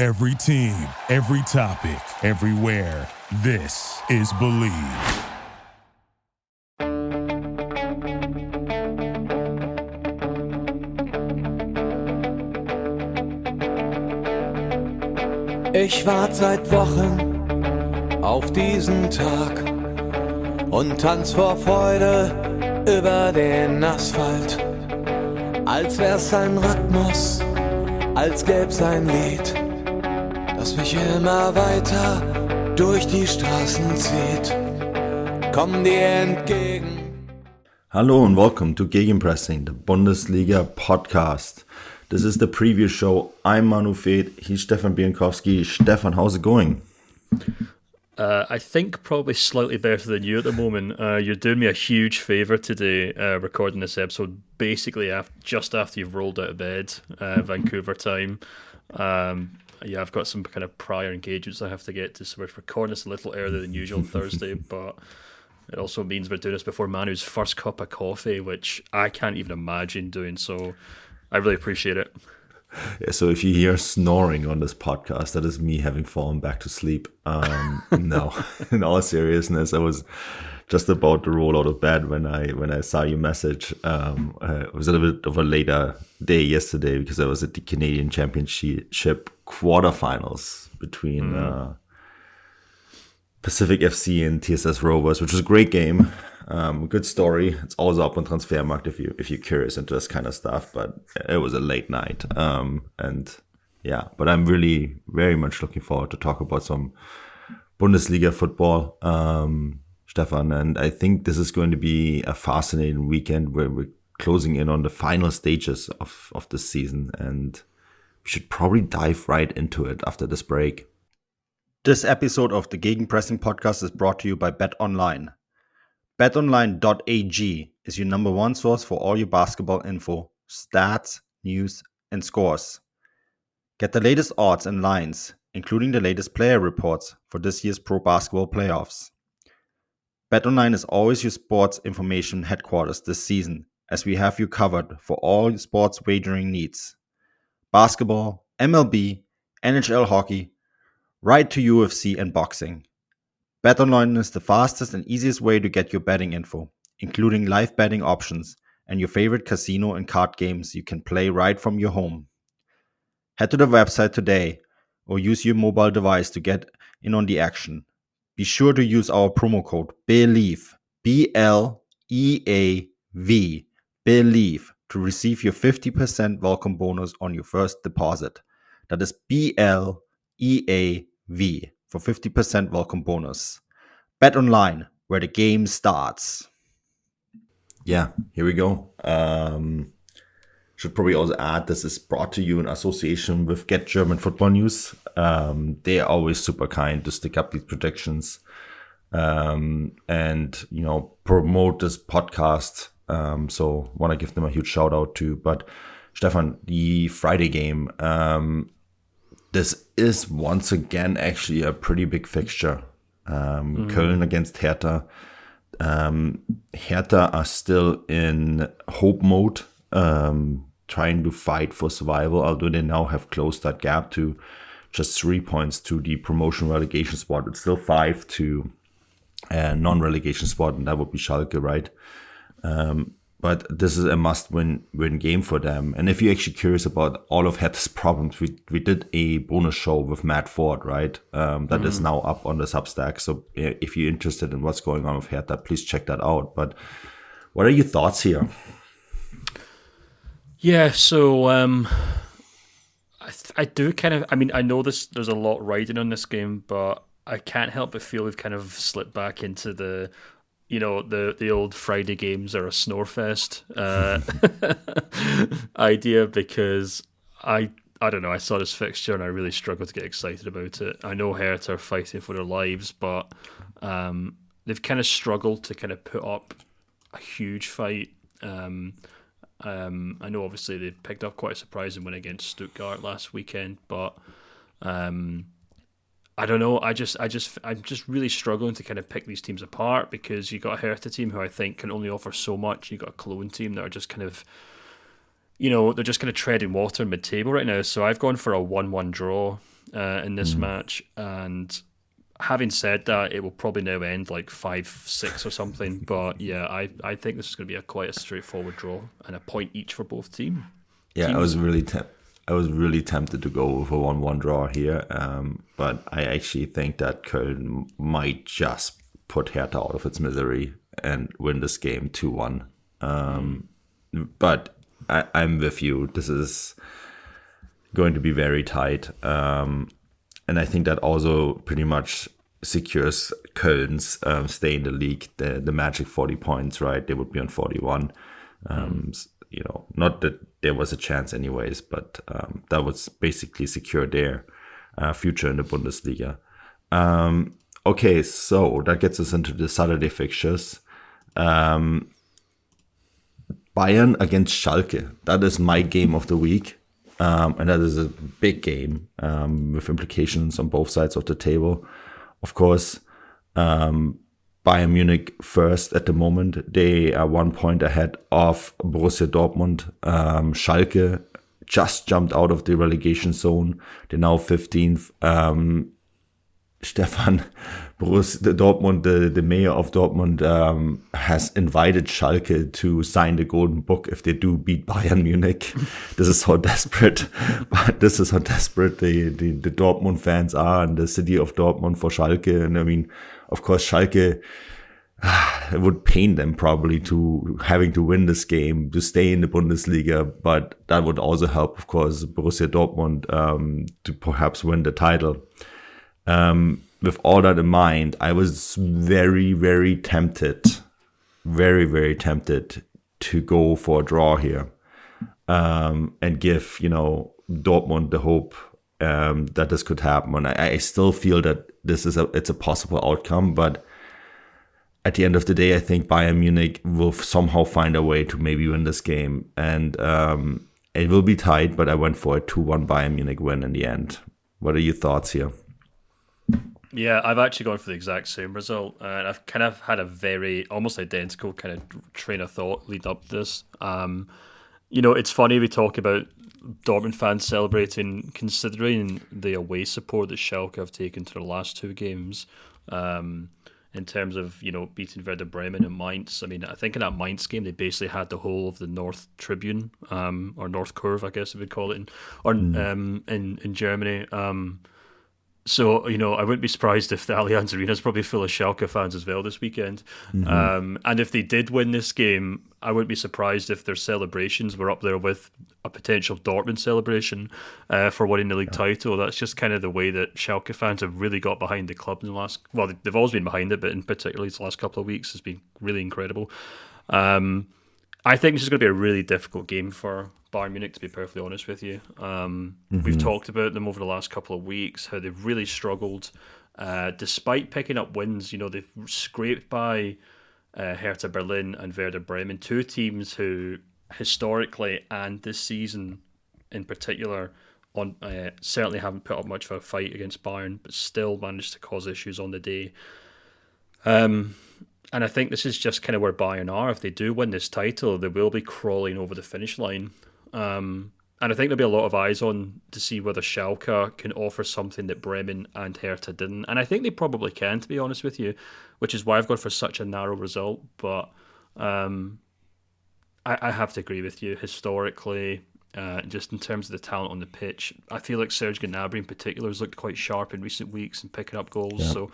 Every team, every topic, everywhere. This is Believe. Ich warte seit Wochen auf diesen Tag und tanz vor Freude über den Asphalt. Als wär's ein Rhythmus, als gäb's ein Lied, das mich immer weiter durch die Straßen zieht. Komm dir entgegen. Hello and welcome to Gegenpressing, the Bundesliga podcast. This is the preview show. I'm Manu and he's Stefan Bienkowski. Stefan, how's it going? I think probably slightly better than you at the moment. You're doing me a huge favour today, recording this episode basically just after you've rolled out of bed, Vancouver time. I've got some kind of prior engagements I have to get to, so we're recording this a little earlier than usual on Thursday, but it also means we're doing this before Manu's first cup of coffee, which I can't even imagine doing, so I really appreciate it. Yeah, so if you hear snoring on this podcast, that is me having fallen back to sleep. No, in all seriousness, I was just about to roll out of bed when I saw your message. It was a little bit of a later day yesterday because I was at the Canadian Championship quarterfinals between Pacific FC and TSS Rovers, which was a great game. Good story. It's always up on Transfermarkt if you're curious into this kind of stuff, but it was a late night. But I'm really very much looking forward to talk about some Bundesliga football, Stefan, and I think this is going to be a fascinating weekend where we're closing in on the final stages of the season, and we should probably dive right into it after this break. This episode of the Gegenpressing podcast is brought to you by BetOnline. BetOnline.ag is your number one source for all your basketball info, stats, news, and scores. Get the latest odds and lines, including the latest player reports for this year's pro basketball playoffs. BetOnline is always your sports information headquarters this season, as we have you covered for all your sports wagering needs. Basketball, MLB, NHL hockey, right to UFC and boxing. BetOnline is the fastest and easiest way to get your betting info, including live betting options and your favorite casino and card games you can play right from your home. Head to the website today or use your mobile device to get in on the action. Be sure to use our promo code BELIEVE, BLEAV, BELIEVE, to receive your 50% welcome bonus on your first deposit. That is BLEAV for 50% welcome bonus. Bet online, where the game starts. Yeah, here we go. Should probably also add this is brought to you in association with Get German Football News. They are always super kind to stick up these predictions and promote this podcast. So want to give them a huge shout out too. But Stefan, the Friday game. This is once again actually a pretty big fixture. Köln against Hertha. Hertha are still in hope mode, trying to fight for survival, although they now have closed that gap to just 3 points to the promotion relegation spot. It's still 5 to non-relegation spot, and that would be Schalke, right? But this is a must-win game for them. And if you're actually curious about all of Hertha's problems, we did a bonus show with Matt Ford, right? That is now up on the Substack. So if you're interested in what's going on with Hertha, please check that out. But what are your thoughts here? Yeah, so I do kind of... I mean, I know there's a lot riding on this game, but I can't help but feel we've kind of slipped back into the old Friday games are a snore fest idea, because I don't know, I saw this fixture and I really struggled to get excited about it. I know Hertha are fighting for their lives, but they've kind of struggled to kind of put up a huge fight. I know obviously they picked up quite a surprising win against Stuttgart last weekend, but I don't know. I'm just really struggling to kind of pick these teams apart, because you got a Hertha team who I think can only offer so much. You got a Cologne team that are just kind of, they're just kind of treading water mid-table right now. So I've gone for a 1-1 draw. in this match, and having said that, it will probably now end like 5-6 or something. But yeah, I think this is going to be quite a straightforward draw and a point each for both teams. Yeah, I was really tempted to go with a 1-1 draw here, but I actually think that Köln might just put Hertha out of its misery and win this game 2-1. But I'm with you. This is going to be very tight. And I think that also pretty much secures Köln's stay in the league, the magic 40 points, right? They would be on 41. Not that there was a chance anyways, but that was basically secure their future in the Bundesliga. Okay, so that gets us into the Saturday fixtures. Bayern against Schalke. That is my game of the week. And that is a big game with implications on both sides of the table. Of course, Bayern Munich first at the moment. They are 1 point ahead of Borussia Dortmund. Schalke just jumped out of the relegation zone. They're now 15th. Stefan, Borussia Dortmund, the mayor of Dortmund, has invited Schalke to sign the Golden Book if they do beat Bayern Munich. This is how desperate, the Dortmund fans are and the city of Dortmund for Schalke. And I mean, of course, Schalke, it would pain them probably to having to win this game to stay in the Bundesliga, but that would also help, of course, Borussia Dortmund to perhaps win the title. With all that in mind, I was very, very tempted to go for a draw here, and give, Dortmund the hope, that this could happen. And I still feel that it's a possible outcome, but at the end of the day, I think Bayern Munich will somehow find a way to maybe win this game. And, it will be tight, but I went for a 2-1 Bayern Munich win in the end. What are your thoughts here? Yeah, I've actually gone for the exact same result, and I've kind of had a very almost identical kind of train of thought lead up to this. It's funny we talk about Dortmund fans celebrating, considering the away support that Schalke have taken to the last two games. In terms of beating Werder Bremen and Mainz. I mean, I think in that Mainz game they basically had the whole of the North Tribune, or North Curve, I guess we would call it, in Germany. So, I wouldn't be surprised if the Allianz Arena is probably full of Schalke fans as well this weekend. And if they did win this game, I wouldn't be surprised if their celebrations were up there with a potential Dortmund celebration for winning the league title. That's just kind of the way that Schalke fans have really got behind the club in the last... Well, they've always been behind it, but in particular the last couple of weeks has been really incredible. I think this is going to be a really difficult game for Bayern Munich, to be perfectly honest with you. We've talked about them over the last couple of weeks, how they've really struggled. Despite picking up wins, they've scraped by Hertha Berlin and Werder Bremen, two teams who historically and this season in particular certainly haven't put up much of a fight against Bayern, but still managed to cause issues on the day. And I think this is just kind of where Bayern are. If they do win this title, they will be crawling over the finish line. And I think there'll be a lot of eyes on to see whether Schalke can offer something that Bremen and Hertha didn't. And I think they probably can, to be honest with you, which is why I've gone for such a narrow result. But I have to agree with you. Historically, just in terms of the talent on the pitch, I feel like Serge Gnabry in particular has looked quite sharp in recent weeks and picking up goals. Yeah. So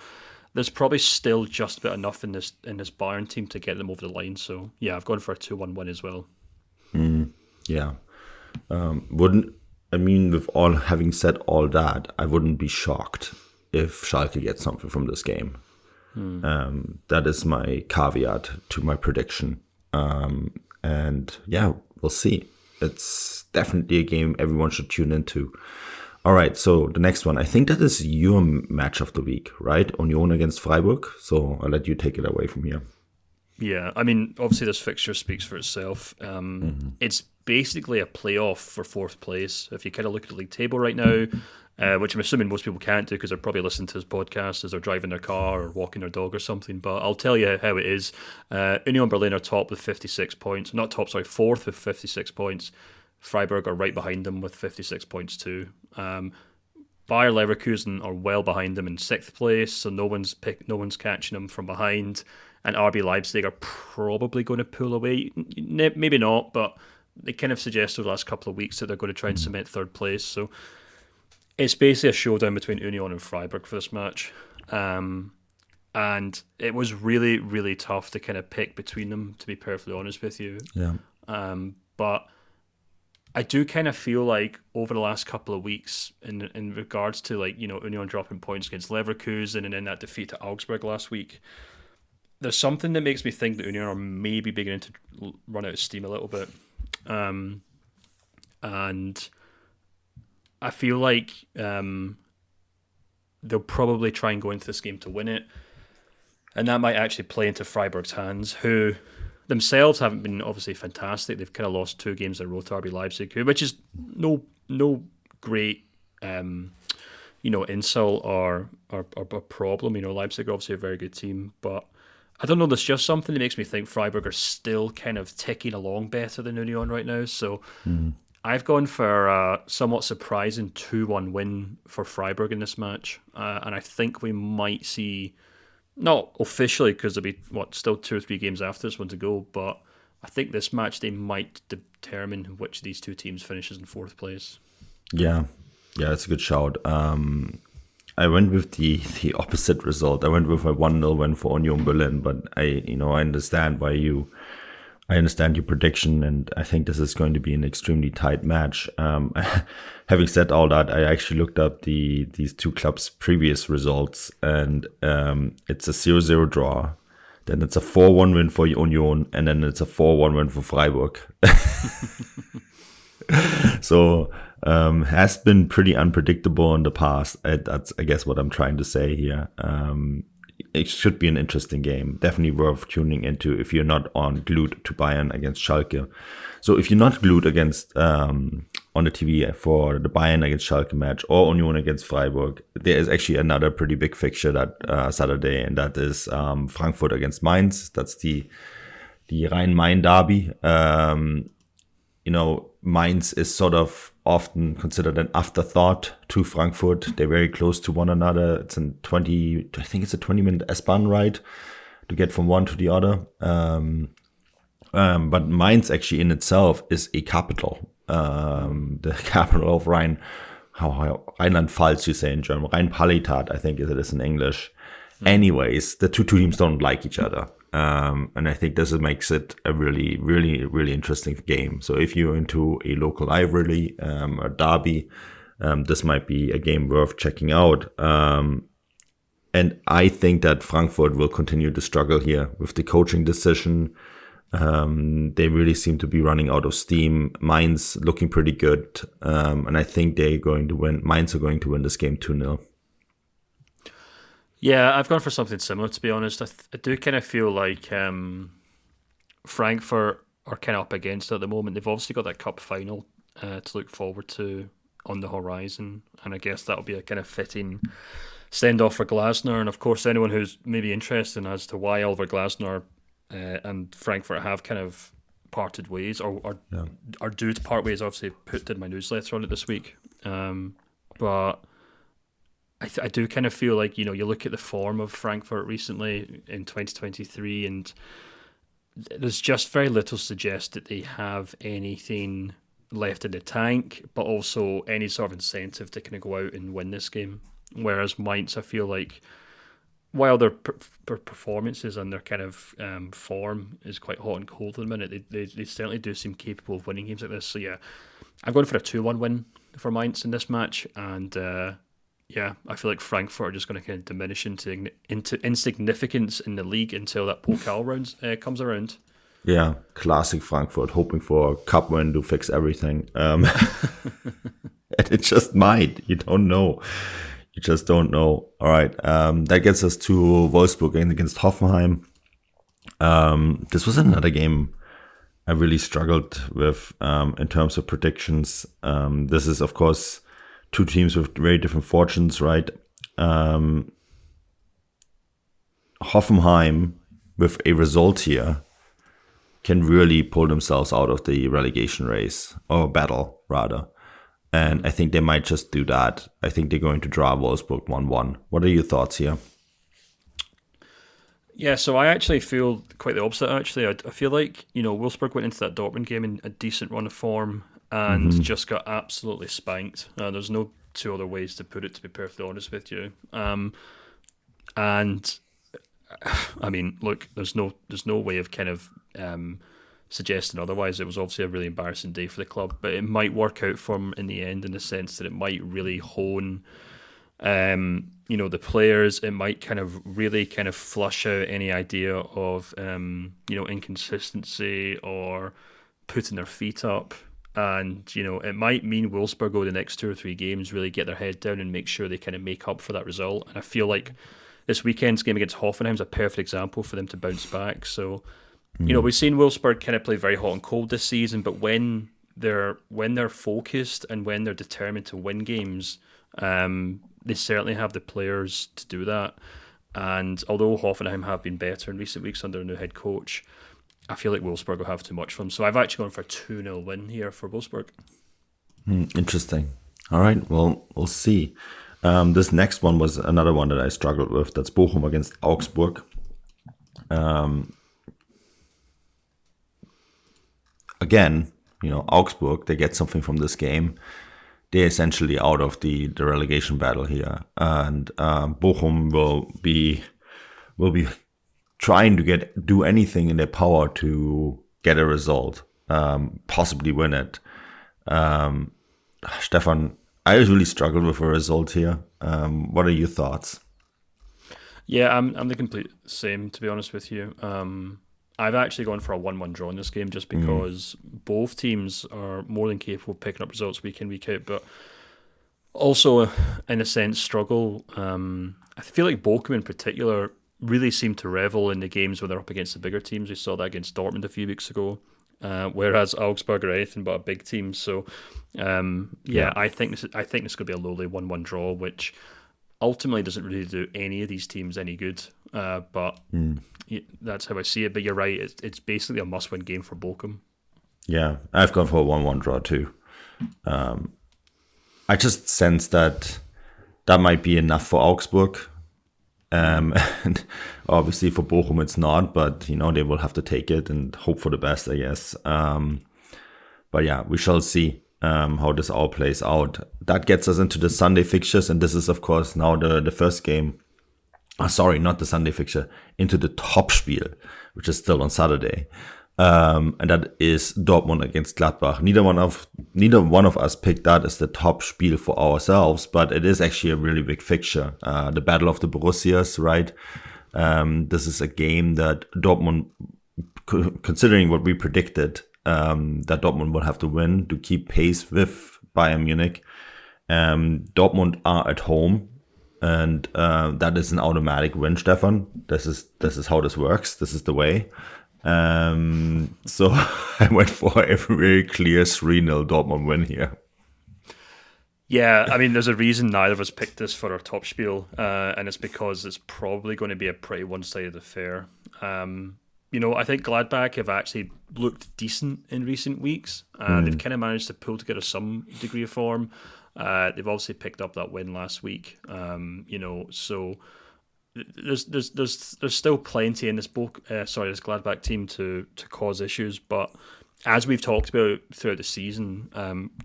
there's probably still just about enough in this Bayern team to get them over the line. So yeah, I've gone for a 2-1 win as well. Yeah. With all having said all that, I wouldn't be shocked if Schalke gets something from this game. That is my caveat to my prediction. And yeah, we'll see. It's definitely a game everyone should tune into. All right, so the next one, I think that is your match of the week, right? Union against Freiburg. So I'll let you take it away from here. Yeah, I mean, obviously this fixture speaks for itself. It's basically a playoff for fourth place. If you kind of look at the league table right now, which I'm assuming most people can't do because they're probably listening to this podcast as they're driving their car or walking their dog or something, but I'll tell you how it is. Union Berlin are top with 56 points. Fourth with 56 points. Freiburg are right behind them with 56 points too. Bayer Leverkusen are well behind them in 6th place, so no one's catching them from behind. And RB Leipzig are probably going to pull away. Maybe not, but they kind of suggested the last couple of weeks that they're going to try and cement 3rd place. So it's basically a showdown between Union and Freiburg for this match. And it was really, really tough to kind of pick between them, to be perfectly honest with you. Yeah. But I do kind of feel like over the last couple of weeks, in regards to Union dropping points against Leverkusen and then that defeat to Augsburg last week, there's something that makes me think that Union are maybe beginning to run out of steam a little bit. And I feel like they'll probably try and go into this game to win it. And that might actually play into Freiburg's hands, who themselves haven't been obviously fantastic. They've kind of lost 2 games in a row to RB Leipzig, which is no great insult or problem. Leipzig are obviously a very good team, but I don't know, there's just something that makes me think Freiburg are still kind of ticking along better than Union right now. So I've gone for a somewhat surprising 2-1 win for Freiburg in this match. And I think we might see, not officially because there'll be, still 2 or 3 games after this one to go, but I think this match they might determine which of these 2 teams finishes in 4th place. Yeah, it's a good shout. I went with the opposite result. I went with a 1-0 win for Union Berlin, but I understand your prediction, and I think this is going to be an extremely tight match. Having said all that, I actually looked up these 2 clubs' previous results, and it's a 0-0 draw. Then it's a 4-1 win for Union, and then it's a 4-1 win for Freiburg. So has been pretty unpredictable in the past. That's, I guess, what I'm trying to say here. It should be an interesting game. Definitely worth tuning into if you're not glued to Bayern against Schalke. So if you're not glued against on the TV for the Bayern against Schalke match or Union against Freiburg, there is actually another pretty big fixture that Saturday, and that is Frankfurt against Mainz. That's the Rhein-Main derby. Mainz is sort of often considered an afterthought to Frankfurt. They're very close to one another. It's a 20-minute S-Bahn ride to get from one to the other. But Mainz actually in itself is a capital. The capital of Rheinland-Pfalz, you say in German. Rhein-Palatinat, I think it is in English. Anyways, the two teams don't like each other. And I think this makes it a really, really, really interesting game. So if you're into a local rivalry, a derby, this might be a game worth checking out. And I think that Frankfurt will continue to struggle here with the coaching decision. They really seem to be running out of steam. Mainz looking pretty good. And I think they're going to win. Mainz are going to win this game 2-0. Yeah, I've gone for something similar, to be honest. I do kind of feel like Frankfurt are kind of up against it at the moment. They've obviously got that cup final to look forward to on the horizon, and I guess that'll be a kind of fitting send-off for Glasner. And of course, anyone who's maybe interested as to why Oliver Glasner and Frankfurt have kind of parted ways or are due to part ways, obviously put in my newsletter on it this week. But I do kind of feel like, you look at the form of Frankfurt recently in 2023, and there's just very little suggest that they have anything left in the tank, but also any sort of incentive to kind of go out and win this game. Whereas Mainz, I feel like, while their performances and their kind of form is quite hot and cold at the minute, they certainly do seem capable of winning games like this. So yeah, I'm going for a 2-1 win for Mainz in this match, and yeah, I feel like Frankfurt are just going to kind of diminish into insignificance in the league until that Pokal round comes around. Yeah, classic Frankfurt, hoping for a cup win to fix everything. And it just might. You don't know. You just don't know. All right, that gets us to Wolfsburg against Hoffenheim. This was another game I really struggled with in terms of predictions. This is, of course, two teams with very different fortunes, right? Hoffenheim, with a result here, can really pull themselves out of the relegation race, or battle, rather. And I think they might just do that. I think they're going to draw Wolfsburg 1-1. What are your thoughts here? Yeah, so I actually feel quite the opposite, actually. I feel like, Wolfsburg went into that Dortmund game in a decent run of form and just got absolutely spanked. There's no two other ways to put it, to be perfectly honest with you. And I mean, look, there's no way of kind of suggesting otherwise. It was obviously a really embarrassing day for the club, but it might work out for them in the end, in the sense that it might really hone the players. It might kind of really kind of flush out any idea of inconsistency or putting their feet up. And, it might mean Wolfsburg go the next 2 or 3 games, really get their head down and make sure they kind of make up for that result. And I feel like this weekend's game against Hoffenheim is a perfect example for them to bounce back. So, we've seen Wolfsburg kind of play very hot and cold this season, but when they're focused and when they're determined to win games, they certainly have the players to do that. And although Hoffenheim have been better in recent weeks under a new head coach, I feel like Wolfsburg will have too much for them. So I've actually gone for a 2-0 win here for Wolfsburg. Interesting. All right, well, we'll see. This next one was another one that I struggled with. That's Bochum against Augsburg. Again, Augsburg, they get something from this game. They're essentially out of the relegation battle here. And Bochum will be trying to do anything in their power to get a result, possibly win it. Stefan, I really struggled with a result here. What are your thoughts? Yeah, I'm the complete same, to be honest with you. I've actually gone for a 1-1 draw in this game just because both teams are more than capable of picking up results week in, week out, but also, in a sense, struggle. I feel like Bochum in particular really seem to revel in the games when they're up against the bigger teams. We saw that against Dortmund a few weeks ago, whereas Augsburg are anything but a big team. So, I think this could be a lowly 1-1 draw, which ultimately doesn't really do any of these teams any good. But that's how I see it. But you're right; it's basically a must-win game for Bochum. Yeah, I've gone for a 1-1 draw too. I just sense that might be enough for Augsburg. And obviously for Bochum it's not, but they will have to take it and hope for the best, I guess. But yeah, we shall see how this all plays out. That gets us into the Sunday fixtures, and this is of course now the first game. Sorry, not the Sunday fixture, into the Topspiel, which is still on Saturday. And that is Dortmund against Gladbach. Neither one of us picked that as the top spiel for ourselves, but it is actually a really big fixture. The Battle of the Borussias, right? This is a game that Dortmund, considering what we predicted, that Dortmund would have to win to keep pace with Bayern Munich. Dortmund are at home, and that is an automatic win, Stefan. This is how this works. This is the way. So I went for a very clear 3-0 Dortmund win here. Yeah, I mean, there's a reason neither of us picked this for our top spiel, and it's because it's probably going to be a pretty one-sided affair. I think Gladbach have actually looked decent in recent weeks. They've kind of managed to pull together some degree of form. They've obviously picked up that win last week, so there's still plenty in this Gladbach team to cause issues, but as we've talked about throughout the season,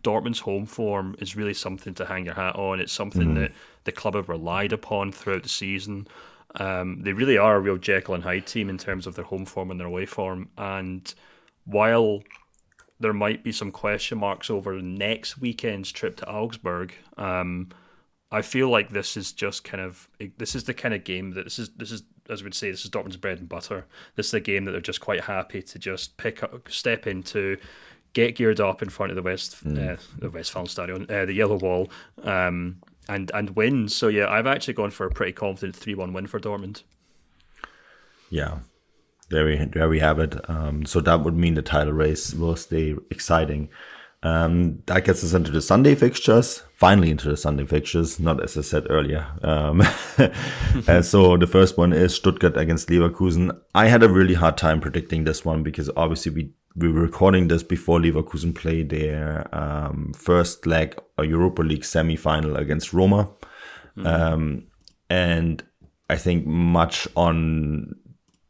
Dortmund's home form is really something to hang your hat on. It's something that the club have relied upon throughout the season. They really are a real Jekyll and Hyde team in terms of their home form and their away form, and while there might be some question marks over next weekend's trip to Augsburg, I feel like this is the kind of game that this is as we would say, this is Dortmund's bread and butter. This is a game that they're just quite happy to just step into, get geared up in front of the Westfalenstadion, the yellow wall, and win. So yeah, I've actually gone for a pretty confident 3-1 win for Dortmund. Yeah, there we have it. So that would mean the title race will stay exciting. That gets us into the Sunday fixtures, not as I said earlier. And so the first one is Stuttgart against Leverkusen. I had a really hard time predicting this one because obviously we're recording this before Leverkusen play their first leg, a Europa League semi-final against Roma. And I think much on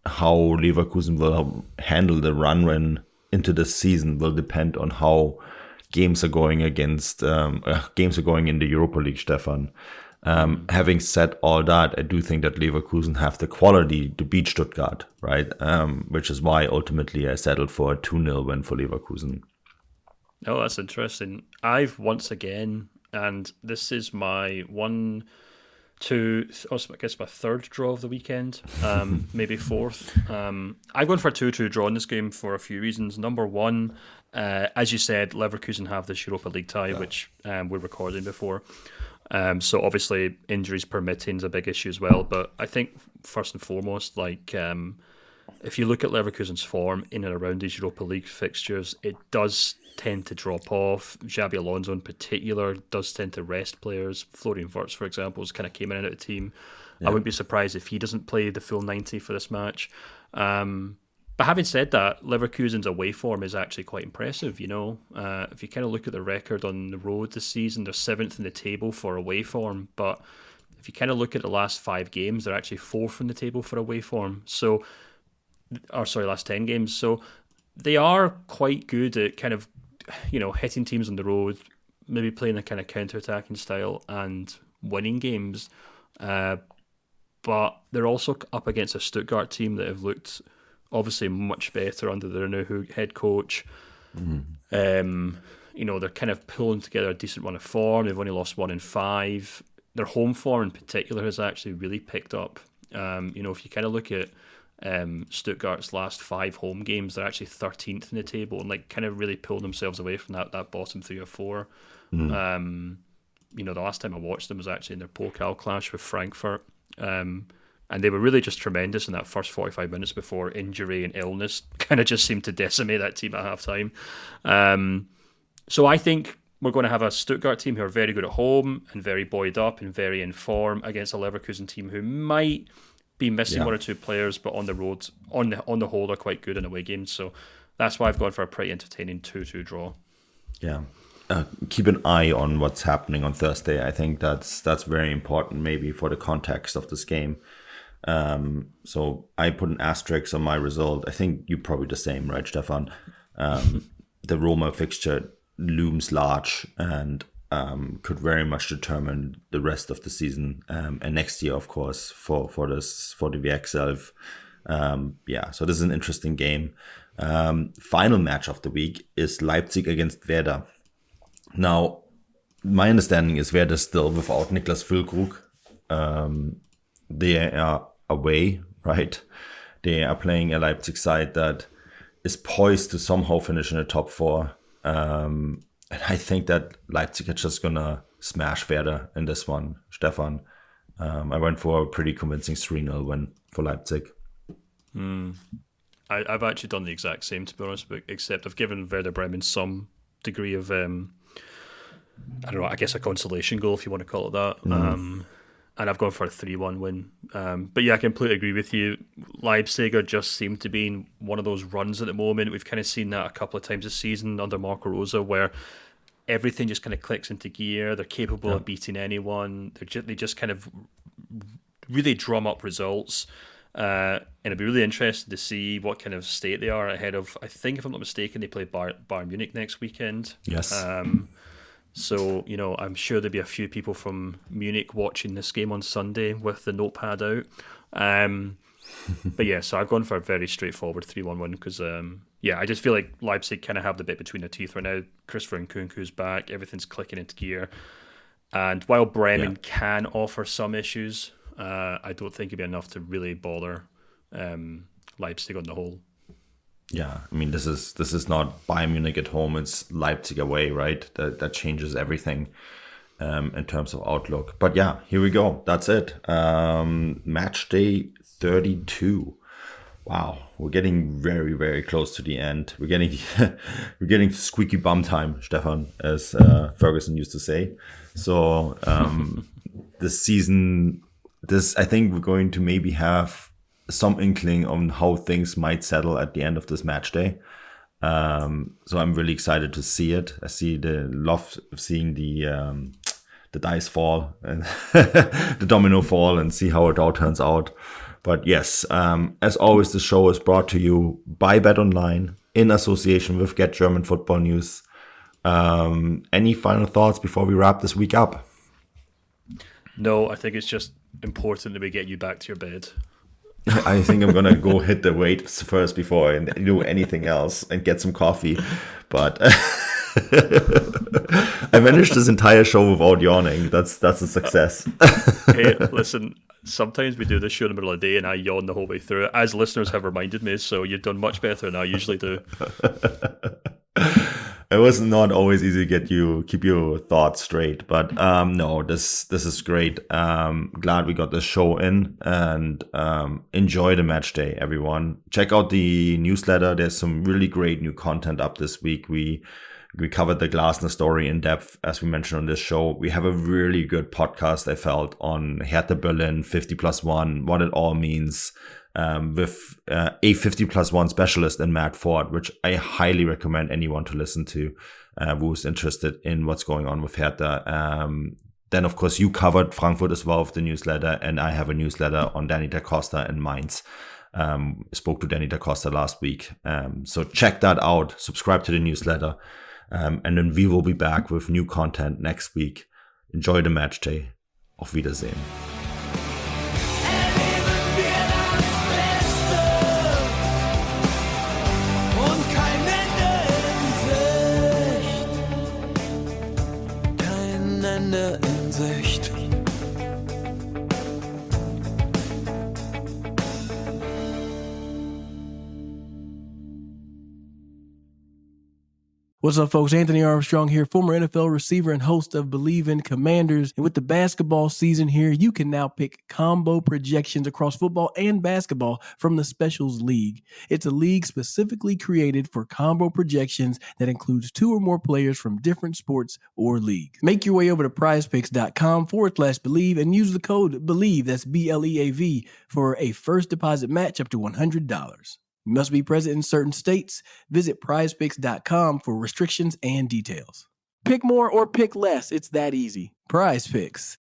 how Leverkusen will handle the run into the season will depend on how games are going against games are going in the Europa League, Stefan. Having said all that, I do think that Leverkusen have the quality to beat Stuttgart, right? Which is why ultimately I settled for a 2-0 win for Leverkusen. Oh, that's interesting. I've once again, and this is my I guess my third draw of the weekend, maybe fourth. I've gone for a 2-2 draw in this game for a few reasons. Number one, as you said, Leverkusen have this Europa League tie, which we're recording before. So obviously injuries permitting is a big issue as well. But I think first and foremost, like if you look at Leverkusen's form in and around these Europa League fixtures, it does tend to drop off. Xabi Alonso in particular does tend to rest players. Florian Wirtz, for example, has kind of came in and out of the team. I wouldn't be surprised if he doesn't play the full 90 for this match. But having said that, Leverkusen's away form is actually quite impressive. You know, if you kind of look at the record on the road this season, they're 7th in the table for away form. But if you kind of look at the last 5 games, they're actually 4th in the table for away form. So, last 10 games. So they are quite good at kind of, you know, hitting teams on the road, maybe playing a kind of counter-attacking style and winning games. But they're also up against a Stuttgart team that have looked obviously much better under their new head coach. You know, they're kind of pulling together a decent run of form. They've only lost 1 in 5. Their home form in particular has actually really picked up. You know, if you kind of look at Stuttgart's last 5 home games, they're actually 13th in the table and like kind of really pulled themselves away from that bottom 3 or 4. You know, the last time I watched them was actually in their Pokal clash with Frankfurt. And they were really just tremendous in that first 45 minutes before injury and illness kind of just seemed to decimate that team at halftime. So I think we're going to have a Stuttgart team who are very good at home and very buoyed up and very in form against a Leverkusen team who might be missing 1 or 2 players, but on the road, on the whole, are quite good in away games. So that's why I've gone for a pretty entertaining 2-2 draw. Yeah. Keep an eye on what's happening on Thursday. I think that's very important maybe for the context of this game. So I put an asterisk on my result. I think you probably the same, right, Stefan? The Roma fixture looms large and could very much determine the rest of the season and next year, of course, for the VXL. So this is an interesting game. Final match of the week is Leipzig against Werder. Now, my understanding is Werder still without Niklas Füllkrug. They are away, right? They are playing a Leipzig side that is poised to somehow finish in the top 4. And I think that Leipzig are just going to smash Werder in this one, Stefan. I went for a pretty convincing 3-0 win for Leipzig. I've actually done the exact same, to be honest, but except I've given Werder Bremen some degree of, I don't know, I guess a consolation goal, if you want to call it that. And I've gone for a 3-1 win. But yeah, I completely agree with you. Leipzig are just seem to be in one of those runs at the moment. We've kind of seen that a couple of times this season under Marco Rose, where everything just kind of clicks into gear. They're capable of beating anyone. They just kind of really drum up results. And it'd be really interesting to see what kind of state they are ahead of, I think, if I'm not mistaken, they play Bayern Munich next weekend. Yes. So, you know, I'm sure there'll be a few people from Munich watching this game on Sunday with the notepad out. But yeah, so I've gone for a very straightforward 3-1 win because, I just feel like Leipzig kind of have the bit between their teeth right now. Christopher Nkunku's back. Everything's clicking into gear. And while Bremen can offer some issues, I don't think it'd be enough to really bother Leipzig on the whole. Yeah, I mean, this is not Bayern Munich at home, it's Leipzig away, right? That changes everything in terms of outlook. But yeah, here we go. That's it. Match day 32. Wow, we're getting very, very close to the end. We're getting squeaky bum time, Stefan, as Ferguson used to say. So this season, I think we're going to maybe have some inkling on how things might settle at the end of this match day. So I'm really excited to see it. I love seeing the dice fall and the domino fall and see how it all turns out. But yes, as always, the show is brought to you by BetOnline in association with Get German Football News. Any final thoughts before we wrap this week up? No, I think it's just important that we get you back to your bed. I think I'm gonna go hit the weights first before I do anything else and get some coffee. But I managed this entire show without yawning. That's a success. Hey, listen, sometimes we do this show in the middle of the day and I yawn the whole way through it, as listeners have reminded me, so you've done much better than I usually do. It was not always easy to keep your thoughts straight, but no, this is great. Glad we got this show in, and enjoy the match day, everyone. Check out the newsletter. There's some really great new content up this week. We covered the Glasner story in depth, as we mentioned on this show. We have a really good podcast, I felt, on Hertha Berlin 50+1, what it all means, with a 50+1 specialist in Matt Ford, which I highly recommend anyone to listen to who's interested in what's going on with Hertha. Then, of course, you covered Frankfurt as well with the newsletter, and I have a newsletter on Danny Da Costa and Mainz. Spoke to Danny Da Costa last week. So check that out. Subscribe to the newsletter. And then we will be back with new content next week. Enjoy the match day. Auf Wiedersehen. What's up, folks? Anthony Armstrong here, former NFL receiver and host of Believe in Commanders. And with the basketball season here, you can now pick combo projections across football and basketball from the Specials League. It's a league specifically created for combo projections that includes 2 or more players from different sports or leagues. Make your way over to prizepicks.com/believe and use the code BELIEVE, that's BLEAV, for a first deposit match up to $100. You must be present in certain states. Visit prizepicks.com for restrictions and details. Pick more or pick less. It's that easy. Prize Picks.